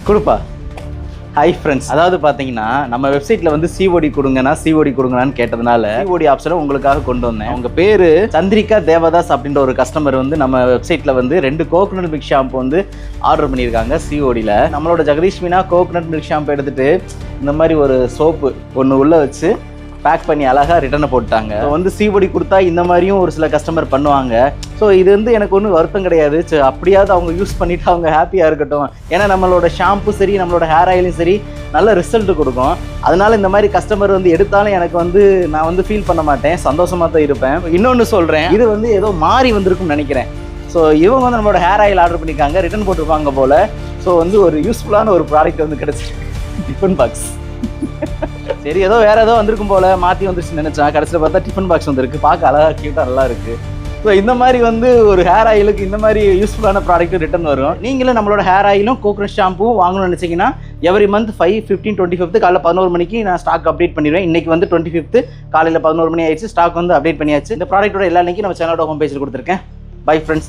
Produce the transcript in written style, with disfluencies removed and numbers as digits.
கொடுப்பா. Hi friends, அதாவது பார்த்தீங்கன்னா நம்ம வெப்சைட்டில் வந்து சிஓடி கொடுங்கன்னு கேட்டதுனால சிஓடி ஆப்ஷனை உங்களுக்காக கொண்டு வந்தேன். உங்கள் பேர் சந்திரிகா தேவதாஸ் அப்படின்ற ஒரு கஸ்டமர் வந்து நம்ம வெப்சைட்டில் வந்து 2 கோகனட் மில்க் ஷாம்பு வந்து ஆர்டர் பண்ணியிருக்காங்க சிஓடியில். நம்மளோட Jagadeesh Meena coconut milk shampoo எடுத்துகிட்டு இந்த மாதிரி ஒரு சோப்பு ஒன்று உள்ளே வச்சு பேக் பண்ணி அழகாக ரிட்டர்னை போட்டாங்க. ஸோ வந்து சிஓடி கொடுத்தா இந்த மாதிரியும் ஒரு சில கஸ்டமர் பண்ணுவாங்க. ஸோ இது வந்து எனக்கு ஒன்றும் வருத்தம் கிடையாது. அப்படியாவது அவங்க யூஸ் பண்ணிவிட்டு அவங்க ஹாப்பியாக இருக்கட்டும். ஏன்னா நம்மளோட ஷாம்பு சரி, நம்மளோட ஹேர் ஆயிலும் சரி நல்ல ரிசல்ட் கொடுக்கும். அதனால இந்த மாதிரி கஸ்டமர் வந்து எடுத்தாலும் எனக்கு வந்து நான் வந்து ஃபீல் பண்ண மாட்டேன், சந்தோஷமாக தான் இருப்பேன். இன்னொன்று சொல்கிறேன், இது வந்து ஏதோ மாறி வந்திருக்கும்னு நினைக்கிறேன். ஸோ இவங்க வந்து நம்மளோட ஹேர் ஆயில் ஆர்டர் பண்ணியிருக்காங்க, ரிட்டர்ன் போட்டிருப்பாங்க போல். ஸோ வந்து ஒரு யூஸ்ஃபுல்லான ஒரு ப்ராடக்ட் வந்து கிடச்சிருக்கு, டிஃபன் பாக்ஸ். சரி, ஏதோ வேற ஏதோ வந்திருக்கும் போல மாற்றி வந்துருச்சுன்னு நினைச்சேன். கடைசியில் பார்த்தா டிஃபன் பாக்ஸ் வந்திருக்கு. பார்க்க அழகாக கியூட்டாக நல்லா இருக்கு. ஸோ இந்த மாதிரி வந்து ஒரு ஹேர் ஆயிலுக்கு இந்த மாதிரி யூஸ்ஃபுல்லான ப்ராடக்ட் ரிட்டர்ன் வரும். நீங்களும் நம்மளோட ஹேர் ஆயிலும் கோகனட் ஷாம்பும் வாங்கணும்னு நினச்சிங்கன்னா எவ்ரி மந்த் 5, 15, 25 காலையில் 11 மணிக்கு நான் ஸ்டாக் அப்டேட் பண்ணிடுவேன். இன்னைக்கு வந்து 25 காலையில் 11 மணி ஆயிடுச்சு. ஸ்டாக் வந்து அப்டேட் பண்ணியாச்சு. இந்த ப்ராடக்ட்டோட எல்லா லிங்க்கும் நம்ம சேனலோட ஹோம் பேஜில் கொடுத்துருக்கேன். Bye friends.